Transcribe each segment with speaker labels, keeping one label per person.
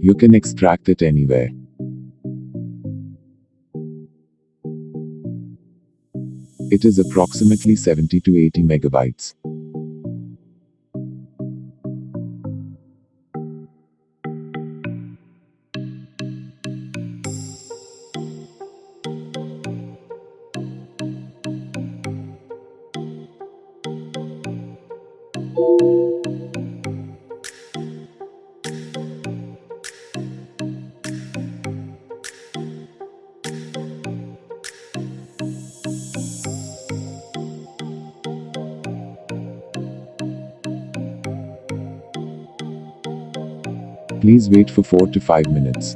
Speaker 1: You can extract it anywhere. It is approximately 70 to 80 megabytes. Please wait for 4 to 5 minutes.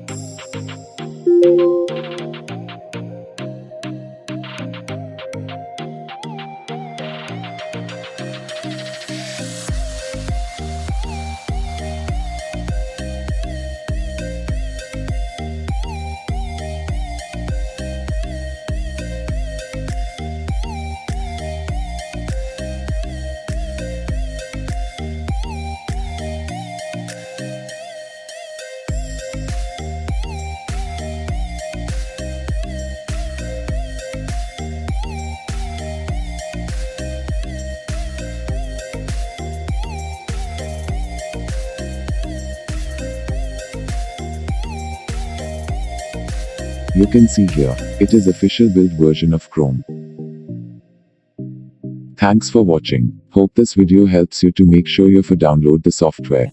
Speaker 1: You can see here, it is official build version of Chrome. Thanks for watching. Hope this video helps you to make sure you download the software.